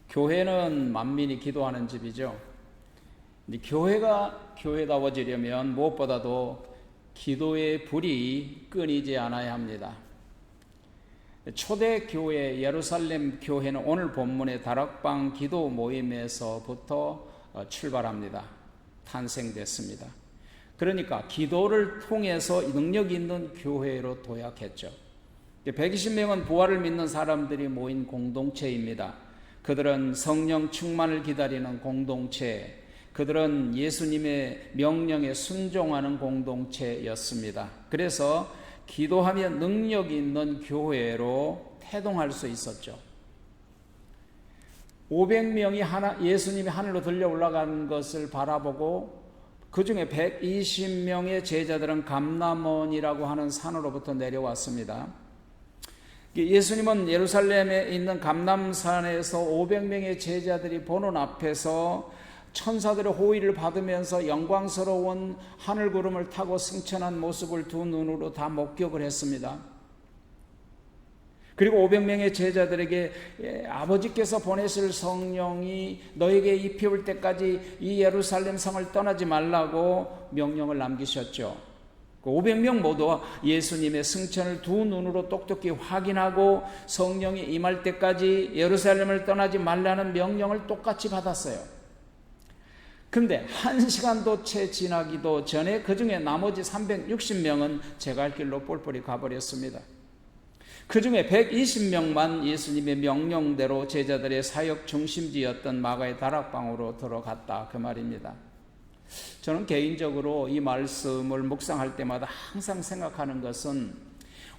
교회는 만민이 기도하는 집이죠. 근데 교회가 교회다워지려면 무엇보다도 기도의 불이 끊이지 않아야 합니다. 초대 교회 예루살렘 교회는 오늘 본문의 다락방 기도 모임에서부터 출발합니다. 탄생됐습니다. 그러니까 기도를 통해서 능력 있는 교회로 도약했죠. 120명은 부활을 믿는 사람들이 모인 공동체입니다. 그들은 성령 충만을 기다리는 공동체, 그들은 예수님의 명령에 순종하는 공동체였습니다. 그래서 기도하며 능력 있는 교회로 태동할 수 있었죠. 500명이 예수님이 하늘로 들려 올라가는 것을 바라보고 그 중에 120명의 제자들은 감람원이라고 하는 산으로부터 내려왔습니다. 예수님은 예루살렘에 있는 감람산에서 500명의 제자들이 보는 앞에서 천사들의 호의를 받으면서 영광스러운 하늘 구름을 타고 승천한 모습을 두 눈으로 다 목격을 했습니다. 그리고 500명의 제자들에게 아버지께서 보내실 성령이 너에게 입혀올 때까지 이 예루살렘 성을 떠나지 말라고 명령을 남기셨죠. 500명 모두 예수님의 승천을 두 눈으로 똑똑히 확인하고 성령이 임할 때까지 예루살렘을 떠나지 말라는 명령을 똑같이 받았어요. 근데 1시간도 채 지나기도 전에 그 중에 나머지 360명은 제갈 길로 뿔뿔이 가버렸습니다. 그 중에 120명만 예수님의 명령대로 제자들의 사역 중심지였던 마가의 다락방으로 들어갔다, 그 말입니다. 저는 개인적으로 이 말씀을 묵상할 때마다 항상 생각하는 것은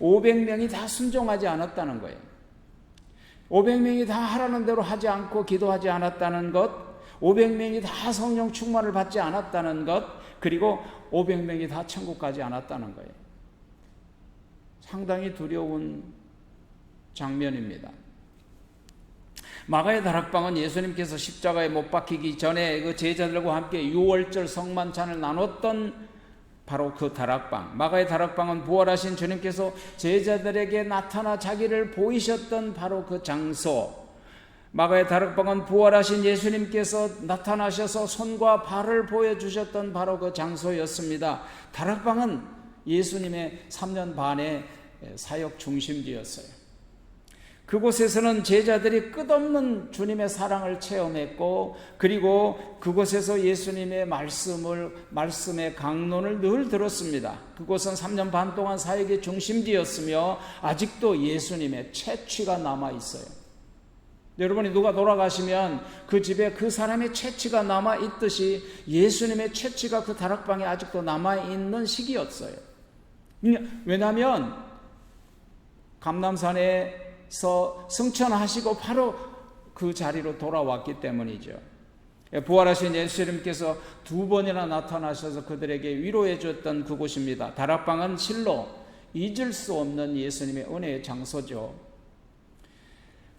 500명이 다 순종하지 않았다는 거예요. 500명이 다 하라는 대로 하지 않고 기도하지 않았다는 것, 500명이 다 성령 충만을 받지 않았다는 것, 그리고 500명이 다 천국 가지 않았다는 거예요. 상당히 두려운 장면입니다. 마가의 다락방은 예수님께서 십자가에 못 박히기 전에 그 제자들과 함께 유월절 성만찬을 나눴던 바로 그 다락방. 마가의 다락방은 부활하신 주님께서 제자들에게 나타나 자기를 보이셨던 바로 그 장소. 마가의 다락방은 부활하신 예수님께서 나타나셔서 손과 발을 보여주셨던 바로 그 장소였습니다. 다락방은 예수님의 3년 반의 사역 중심지였어요. 그곳에서는 제자들이 끝없는 주님의 사랑을 체험했고, 그리고 그곳에서 예수님의 말씀의 강론을 늘 들었습니다. 그곳은 3년 반 동안 사역의 중심지였으며 아직도 예수님의 채취가 남아있어요. 여러분이 누가 돌아가시면 그 집에 그 사람의 채취가 남아있듯이 예수님의 채취가 그 다락방에 아직도 남아있는 시기였어요. 왜냐하면 감람산에서 승천하시고 바로 그 자리로 돌아왔기 때문이죠. 부활하신 예수님께서 2번이나 나타나셔서 그들에게 위로해 줬던 그곳입니다. 다락방은 실로 잊을 수 없는 예수님의 은혜의 장소죠.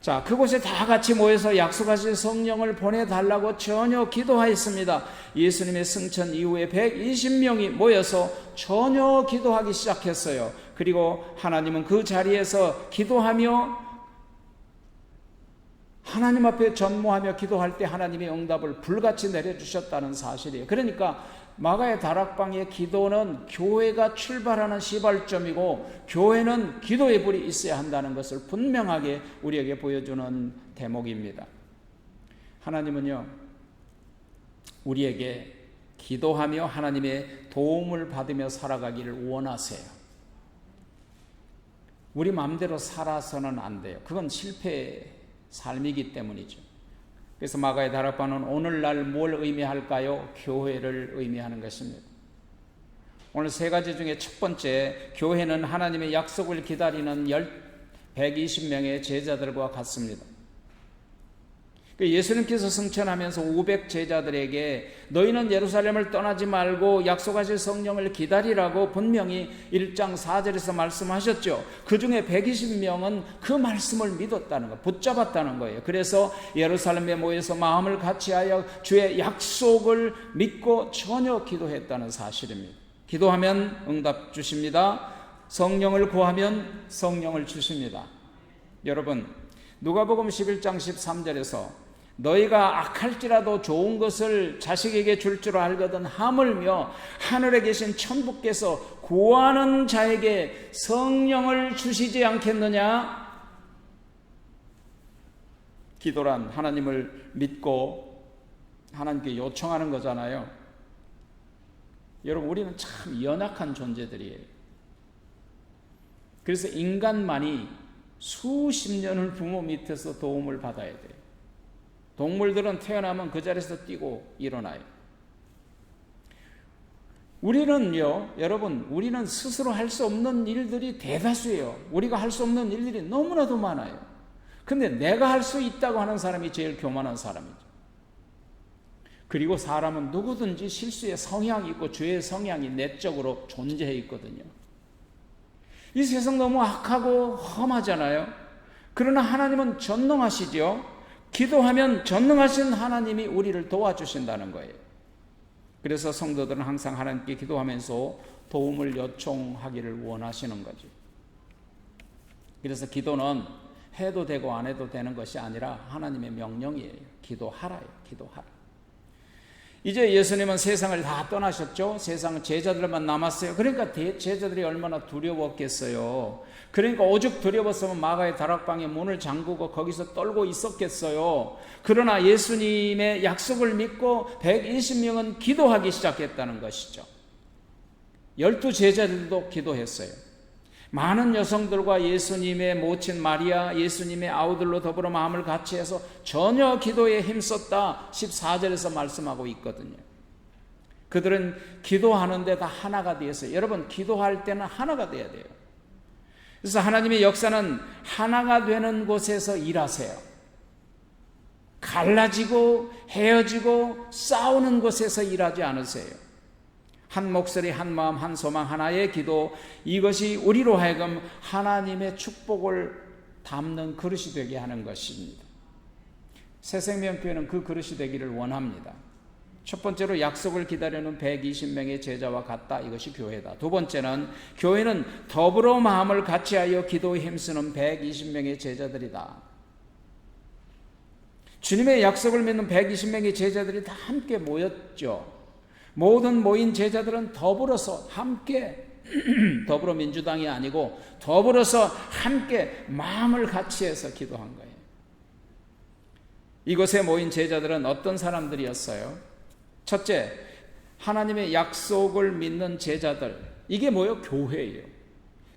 자, 그곳에 다 같이 모여서 약속하신 성령을 보내달라고 전혀 기도하였습니다. 예수님의 승천 이후에 120명이 모여서 전혀 기도하기 시작했어요. 그리고 하나님은 그 자리에서 기도하며 하나님 앞에 전무하며 기도할 때 하나님의 응답을 불같이 내려주셨다는 사실이에요. 그러니까 마가의 다락방의 기도는 교회가 출발하는 시발점이고, 교회는 기도의 불이 있어야 한다는 것을 분명하게 우리에게 보여주는 대목입니다. 하나님은요, 우리에게 기도하며 하나님의 도움을 받으며 살아가기를 원하세요. 우리 마음대로 살아서는 안 돼요. 그건 실패의 삶이기 때문이죠. 그래서 마가의 다락방은 오늘날 뭘 의미할까요? 교회를 의미하는 것입니다. 오늘 세 가지 중에 첫 번째, 교회는 하나님의 약속을 기다리는 120명의 제자들과 같습니다. 예수님께서 승천하면서 500 제자들에게 너희는 예루살렘을 떠나지 말고 약속하실 성령을 기다리라고 분명히 1장 4절에서 말씀하셨죠. 그 중에 120명은 그 말씀을 믿었다는 거, 붙잡았다는 거예요. 그래서 예루살렘에 모여서 마음을 같이하여 주의 약속을 믿고 전혀 기도했다는 사실입니다. 기도하면 응답 주십니다. 성령을 구하면 성령을 주십니다. 여러분, 누가복음 11장 13절에서 너희가 악할지라도 좋은 것을 자식에게 줄 줄 알거든 하물며 하늘에 계신 천부께서 구하는 자에게 성령을 주시지 않겠느냐? 기도란 하나님을 믿고 하나님께 요청하는 거잖아요. 여러분, 우리는 참 연약한 존재들이에요. 그래서 인간만이 수십 년을 부모 밑에서 도움을 받아야 돼요. 동물들은 태어나면 그 자리에서 뛰고 일어나요. 우리는요, 여러분, 우리는 스스로 할 수 없는 일들이 대다수예요. 우리가 할 수 없는 일들이 너무나도 많아요. 근데 내가 할 수 있다고 하는 사람이 제일 교만한 사람이죠. 그리고 사람은 누구든지 실수의 성향이 있고 죄의 성향이 내적으로 존재해 있거든요. 이 세상 너무 악하고 험하잖아요. 그러나 하나님은 전능하시죠. 기도하면 전능하신 하나님이 우리를 도와주신다는 거예요. 그래서 성도들은 항상 하나님께 기도하면서 도움을 요청하기를 원하시는 거죠. 그래서 기도는 해도 되고 안 해도 되는 것이 아니라 하나님의 명령이에요. 기도하라요. 기도하라. 이제 예수님은 세상을 다 떠나셨죠. 세상 제자들만 남았어요. 그러니까 제자들이 얼마나 두려웠겠어요. 그러니까 오죽 두려웠으면 마가의 다락방에 문을 잠그고 거기서 떨고 있었겠어요. 그러나 예수님의 약속을 믿고 120명은 기도하기 시작했다는 것이죠. 12 제자들도 기도했어요. 많은 여성들과 예수님의 모친 마리아, 예수님의 아우들로 더불어 마음을 같이 해서 전혀 기도에 힘썼다 14절에서 말씀하고 있거든요. 그들은 기도하는데 다 하나가 되었어요. 여러분, 기도할 때는 하나가 돼야 돼요. 그래서 하나님의 역사는 하나가 되는 곳에서 일하세요. 갈라지고 헤어지고 싸우는 곳에서 일하지 않으세요. 한 목소리, 한 마음, 한 소망, 하나의 기도, 이것이 우리로 하여금 하나님의 축복을 담는 그릇이 되게 하는 것입니다. 새생명교회는 그 그릇이 되기를 원합니다. 첫 번째로 약속을 기다리는 120명의 제자와 같다. 이것이 교회다. 두 번째는 교회는 더불어 마음을 같이하여 기도에 힘쓰는 120명의 제자들이다. 주님의 약속을 믿는 120명의 제자들이 다 함께 모였죠. 모든 모인 제자들은 더불어서 함께 더불어민주당이 아니고 더불어서 함께 마음을 같이해서 기도한 거예요. 이곳에 모인 제자들은 어떤 사람들이었어요? 첫째, 하나님의 약속을 믿는 제자들. 이게 뭐예요? 교회예요.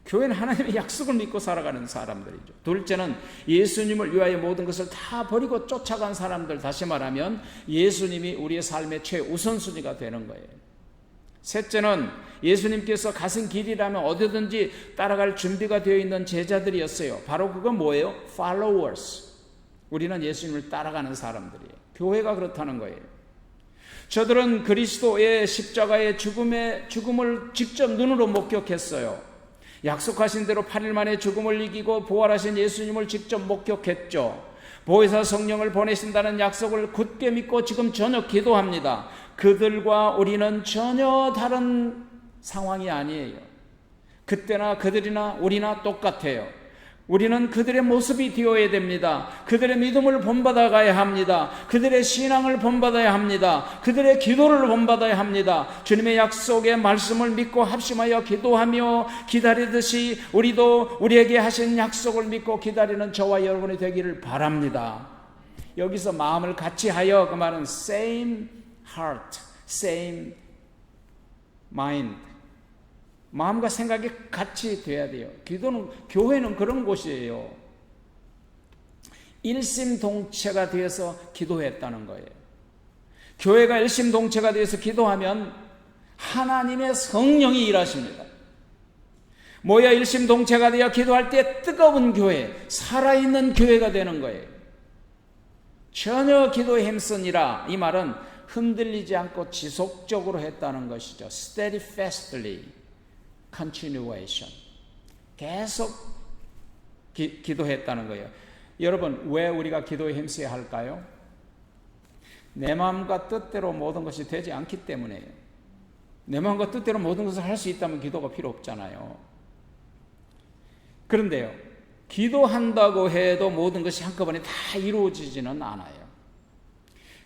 교회는 하나님의 약속을 믿고 살아가는 사람들이죠. 둘째는 예수님을 위하여 모든 것을 다 버리고 쫓아간 사람들. 다시 말하면 예수님이 우리의 삶의 최우선순위가 되는 거예요. 셋째는 예수님께서 가신 길이라면 어디든지 따라갈 준비가 되어 있는 제자들이었어요. 바로 그건 뭐예요? Followers. 우리는 예수님을 따라가는 사람들이에요. 교회가 그렇다는 거예요. 저들은 그리스도의 십자가의 죽음을 직접 눈으로 목격했어요. 약속하신 대로 8일 만에 죽음을 이기고 부활하신 예수님을 직접 목격했죠. 보혜사 성령을 보내신다는 약속을 굳게 믿고 지금 저녁 기도합니다. 그들과 우리는 전혀 다른 상황이 아니에요. 그때나 그들이나 우리나 똑같아요. 우리는 그들의 모습이 되어야 됩니다. 그들의 믿음을 본받아 가야 합니다. 그들의 신앙을 본받아야 합니다. 그들의 기도를 본받아야 합니다. 주님의 약속의 말씀을 믿고 합심하여 기도하며 기다리듯이 우리도 우리에게 하신 약속을 믿고 기다리는 저와 여러분이 되기를 바랍니다. 여기서 마음을 같이 하여, 그 말은 same heart, same mind, 마음과 생각이 같이 돼야 돼요. 기도는, 교회는 그런 곳이에요. 일심동체가 되어서 기도했다는 거예요. 교회가 일심동체가 되어서 기도하면 하나님의 성령이 일하십니다. 모여 일심동체가 되어 기도할 때 뜨거운 교회, 살아있는 교회가 되는 거예요. 전혀 기도에 힘쓰니라, 이 말은 흔들리지 않고 지속적으로 했다는 것이죠. steadfastly continuation. 계속 기도했다는 거예요. 여러분, 왜 우리가 기도에 힘써야 할까요? 내 마음과 뜻대로 모든 것이 되지 않기 때문에요. 내 마음과 뜻대로 모든 것을 할 수 있다면 기도가 필요 없잖아요. 그런데요, 기도한다고 해도 모든 것이 한꺼번에 다 이루어지지는 않아요.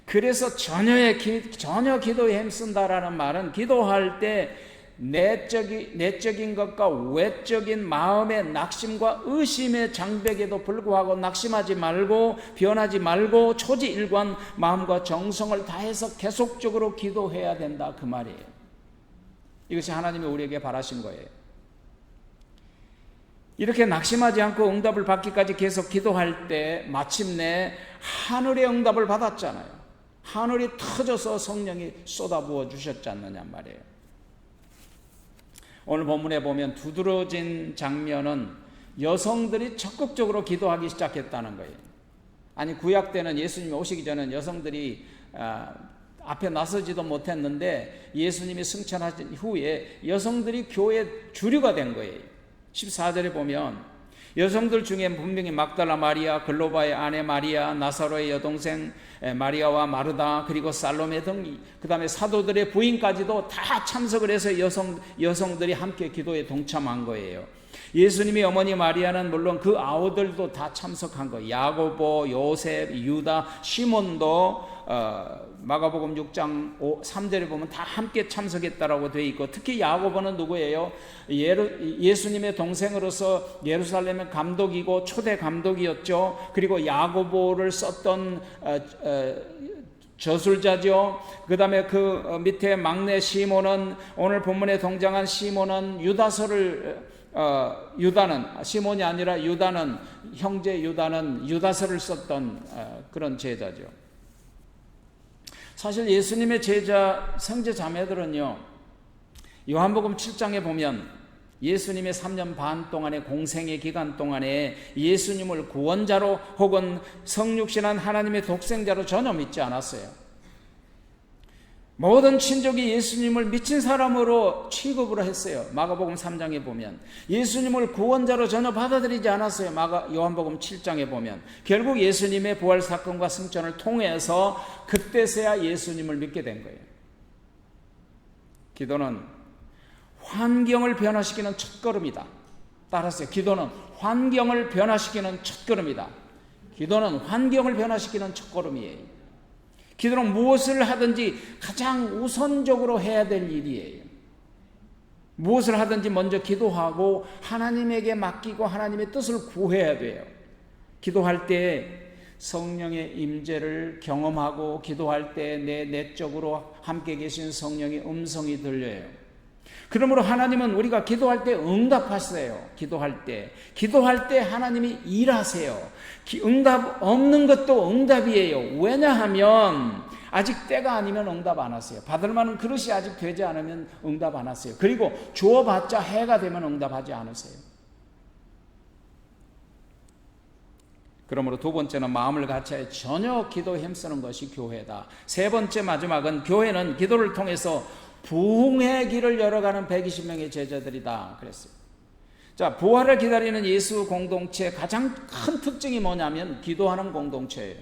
그래서 전혀 기도에 힘쓴다라는 말은 기도할 때 내적인 것과 외적인 마음의 낙심과 의심의 장벽에도 불구하고 낙심하지 말고 변하지 말고 초지일관 마음과 정성을 다해서 계속적으로 기도해야 된다, 그 말이에요. 이것이 하나님이 우리에게 바라신 거예요. 이렇게 낙심하지 않고 응답을 받기까지 계속 기도할 때 마침내 하늘의 응답을 받았잖아요. 하늘이 터져서 성령이 쏟아부어 주셨지 않느냐 말이에요. 오늘 본문에 보면 두드러진 장면은 여성들이 적극적으로 기도하기 시작했다는 거예요. 아니, 구약 때는 예수님이 오시기 전에 여성들이 앞에 나서지도 못했는데 예수님이 승천하신 후에 여성들이 교회 주류가 된 거예요. 14절에 보면 여성들 중에 분명히 막달라 마리아, 글로바의 아내 마리아, 나사로의 여동생 마리아와 마르다, 그리고 살로메 등, 그 다음에 사도들의 부인까지도 다 참석을 해서 여성들이 함께 기도에 동참한 거예요. 예수님의 어머니 마리아는 물론 그 아우들도 다 참석한 거예요. 야고보, 요셉, 유다, 시몬도 마가복음 6장 3절에 보면 다 함께 참석했다라고 되어 있고, 특히 야고보는 누구예요? 예수님의 동생으로서 예루살렘의 감독이고 초대 감독이었죠. 그리고 야고보를 썼던 저술자죠. 그 다음에 그 밑에 막내 시몬은, 오늘 본문에 등장한 시몬은 유다는 시몬이 아니라 유다는, 형제 유다는 유다서를 썼던 그런 제자죠. 사실 예수님의 형제 자매들은요, 요한복음 7장에 보면 예수님의 3년 반 동안의 공생의 기간 동안에 예수님을 구원자로 혹은 성육신한 하나님의 독생자로 전혀 믿지 않았어요. 모든 친족이 예수님을 미친 사람으로 취급을 했어요. 마가복음 3장에 보면 예수님을 구원자로 전혀 받아들이지 않았어요. 요한복음 7장에 보면 결국 예수님의 부활 사건과 승천을 통해서 그때서야 예수님을 믿게 된 거예요. 기도는 환경을 변화시키는 첫걸음이다. 따라서 기도는 환경을 변화시키는 첫걸음이다. 기도는 환경을 변화시키는 첫걸음이에요. 기도는 무엇을 하든지 가장 우선적으로 해야 될 일이에요. 무엇을 하든지 먼저 기도하고 하나님에게 맡기고 하나님의 뜻을 구해야 돼요. 기도할 때 성령의 임재를 경험하고 기도할 때 내 내적으로 함께 계신 성령의 음성이 들려요. 그러므로 하나님은 우리가 기도할 때 응답하세요. 기도할 때 하나님이 일하세요. 응답 없는 것도 응답이에요. 왜냐하면 아직 때가 아니면 응답 안 하세요. 받을 만한 그릇이 아직 되지 않으면 응답 안 하세요. 그리고 주어봤자 해가 되면 응답하지 않으세요. 그러므로 두 번째는 마음을 같이 전혀 기도에 힘쓰는 것이 교회다. 세 번째 마지막은 교회는 기도를 통해서 부흥의 길을 열어가는 120명의 제자들이다 그랬어요. 자, 부활을 기다리는 예수 공동체의 가장 큰 특징이 뭐냐면 기도하는 공동체예요.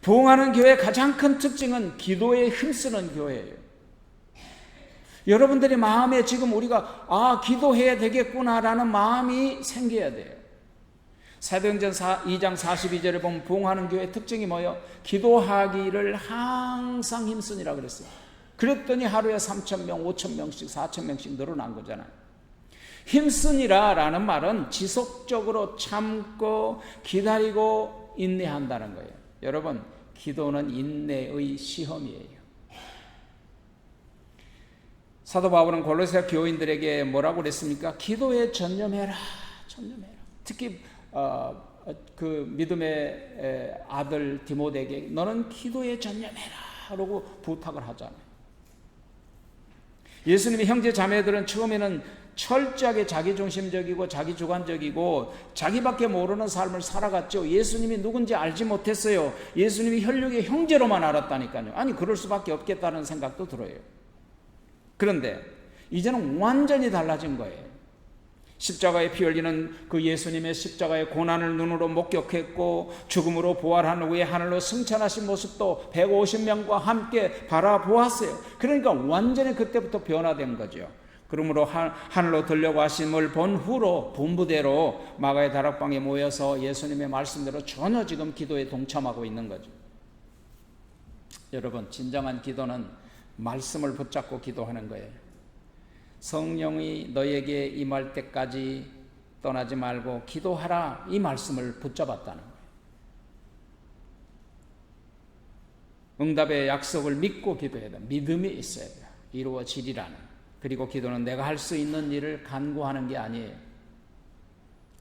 부흥하는 교회의 가장 큰 특징은 기도에 힘쓰는 교회예요. 여러분들의 마음에 지금 우리가 기도해야 되겠구나라는 마음이 생겨야 돼요. 사도행전 2장 42절에 보면 부흥하는 교회의 특징이 뭐예요? 기도하기를 항상 힘쓰니라 그랬어요. 그랬더니 하루에 3,000명, 5,000명씩, 4,000명씩 늘어난 거잖아요. 힘쓰니라 라는 말은 지속적으로 참고 기다리고 인내한다는 거예요. 여러분, 기도는 인내의 시험이에요. 사도 바울은 골로새 교인들에게 뭐라고 그랬습니까? 기도에 전념해라. 특히 그 믿음의 아들 디모데에게 너는 기도에 전념해라 라고 부탁을 하잖아요. 예수님의 형제 자매들은 처음에는 철저하게 자기중심적이고 자기주관적이고 자기밖에 모르는 삶을 살아갔죠. 예수님이 누군지 알지 못했어요. 예수님이 혈육의 형제로만 알았다니까요. 아니, 그럴 수밖에 없겠다는 생각도 들어요. 그런데 이제는 완전히 달라진 거예요. 십자가에 피 흘리는 그 예수님의 십자가의 고난을 눈으로 목격했고 죽음으로 부활한 후에 하늘로 승천하신 모습도 150명과 함께 바라보았어요. 그러니까 완전히 그때부터 변화된 거죠. 그러므로 하늘로 들려가심을 본 후로 분부대로 마가의 다락방에 모여서 예수님의 말씀대로 전혀 지금 기도에 동참하고 있는 거죠. 여러분, 진정한 기도는 말씀을 붙잡고 기도하는 거예요. 성령이 너에게 임할 때까지 떠나지 말고 기도하라, 이 말씀을 붙잡았다는 거예요. 응답의 약속을 믿고 기도해야 돼요. 믿음이 있어야 돼요. 이루어지리라는. 그리고 기도는 내가 할 수 있는 일을 간구하는 게 아니에요.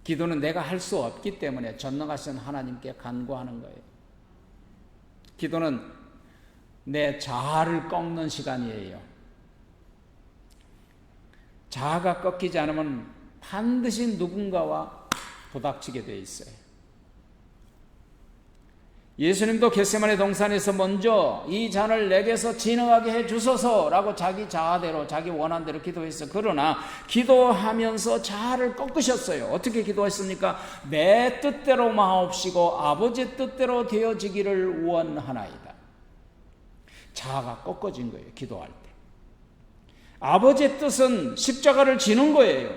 기도는 내가 할 수 없기 때문에 전능하신 하나님께 간구하는 거예요. 기도는 내 자아를 꺾는 시간이에요. 자아가 꺾이지 않으면 반드시 누군가와 부닥치게 돼 있어요. 예수님도 겟세마네 동산에서 먼저 이 잔을 내게서 진흥하게 해주소서라고 자기 자아대로, 자기 원한대로 기도했어요. 그러나 기도하면서 자아를 꺾으셨어요. 어떻게 기도했습니까? 내 뜻대로 마옵시고 아버지 뜻대로 되어지기를 원하나이다. 자아가 꺾어진 거예요. 기도할 때. 아버지의 뜻은 십자가를 지는 거예요.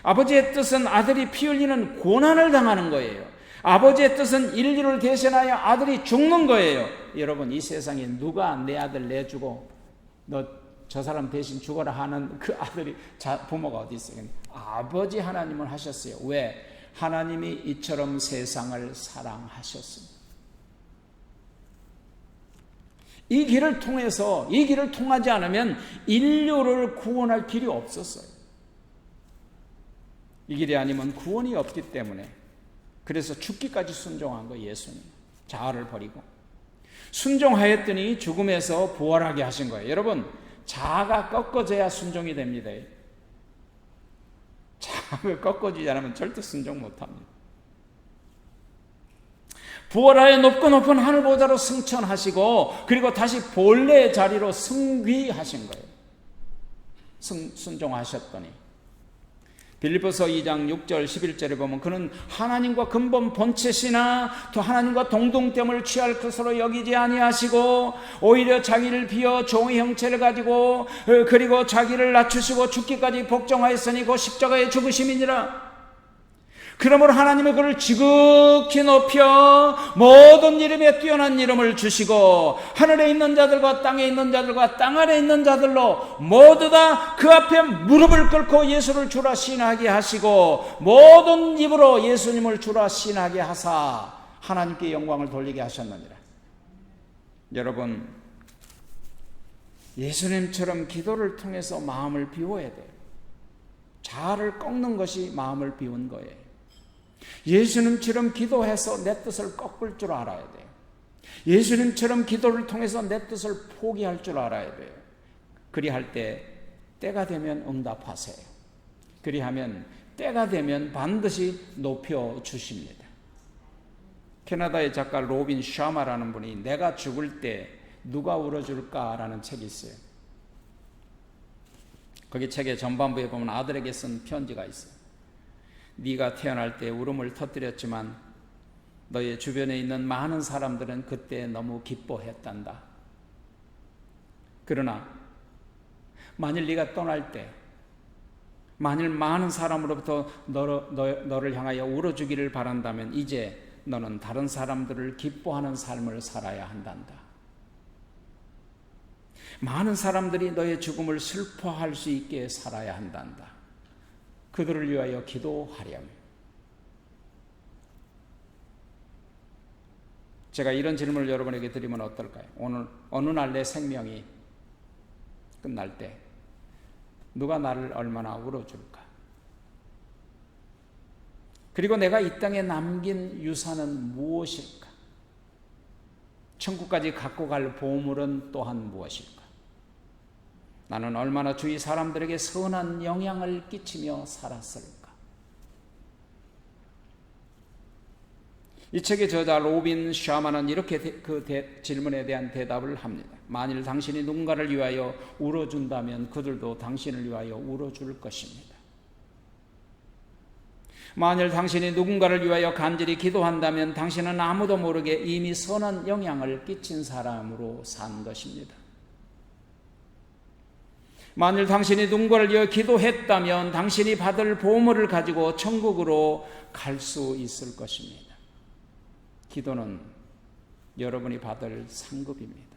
아버지의 뜻은 아들이 피 흘리는 고난을 당하는 거예요. 아버지의 뜻은 인류를 대신하여 아들이 죽는 거예요. 여러분, 이 세상에 누가 내 아들 내주고 너 저 사람 대신 죽어라 하는 그 아들이 부모가 어디 있어요? 아버지 하나님을 하셨어요. 왜? 하나님이 이처럼 세상을 사랑하셨습니다. 이 길을 통해서, 이 길을 통하지 않으면 인류를 구원할 길이 없었어요. 이 길이 아니면 구원이 없기 때문에, 그래서 죽기까지 순종한 거 예수님. 자아를 버리고 순종하였더니 죽음에서 부활하게 하신 거예요. 여러분, 자아가 꺾어져야 순종이 됩니다. 자아가 꺾어지지 않으면 절대 순종 못합니다. 부활하여 높고 높은 하늘 보좌로 승천하시고, 그리고 다시 본래의 자리로 승귀하신 거예요. 순종하셨더니. 빌립보서 2장 6절 11절에 보면 그는 하나님과 근본 본체시나 또 하나님과 동등됨을 취할 것으로 여기지 아니하시고 오히려 자기를 비어 종의 형체를 가지고 그리고 자기를 낮추시고 죽기까지 복종하였으니 그 십자가의 죽으심이니라. 그러므로 하나님은 그를 지극히 높여 모든 이름에 뛰어난 이름을 주시고 하늘에 있는 자들과 땅에 있는 자들과 땅 아래 있는 자들로 모두 다 그 앞에 무릎을 꿇고 예수를 주라 신하게 하시고 모든 입으로 예수님을 주라 신하게 하사 하나님께 영광을 돌리게 하셨느니라. 여러분, 예수님처럼 기도를 통해서 마음을 비워야 돼요. 자아를 꺾는 것이 마음을 비운 거예요. 예수님처럼 기도해서 내 뜻을 꺾을 줄 알아야 돼요. 예수님처럼 기도를 통해서 내 뜻을 포기할 줄 알아야 돼요. 그리할 때 때가 되면 응답하세요. 그리하면 때가 되면 반드시 높여주십니다. 캐나다의 작가 로빈 샤마라는 분이 내가 죽을 때 누가 울어줄까라는 책이 있어요. 거기 책의 전반부에 보면 아들에게 쓴 편지가 있어요. 네가 태어날 때 울음을 터뜨렸지만 너의 주변에 있는 많은 사람들은 그때 너무 기뻐했단다. 그러나 만일 네가 떠날 때 만일 많은 사람으로부터 너를 향하여 울어주기를 바란다면 이제 너는 다른 사람들을 기뻐하는 삶을 살아야 한단다. 많은 사람들이 너의 죽음을 슬퍼할 수 있게 살아야 한단다. 그들을 위하여 기도하렴. 제가 이런 질문을 여러분에게 드리면 어떨까요? 오늘 어느 날 내 생명이 끝날 때 누가 나를 얼마나 울어줄까? 그리고 내가 이 땅에 남긴 유산은 무엇일까? 천국까지 갖고 갈 보물은 또한 무엇일까? 나는 얼마나 주위 사람들에게 선한 영향을 끼치며 살았을까? 이 책의 저자 로빈 샤마는 이렇게 그 질문에 대한 대답을 합니다. 만일 당신이 누군가를 위하여 울어준다면 그들도 당신을 위하여 울어줄 것입니다. 만일 당신이 누군가를 위하여 간절히 기도한다면 당신은 아무도 모르게 이미 선한 영향을 끼친 사람으로 산 것입니다. 만일 당신이 누군가를 위하여 기도했다면 당신이 받을 보물을 가지고 천국으로 갈 수 있을 것입니다. 기도는 여러분이 받을 상급입니다.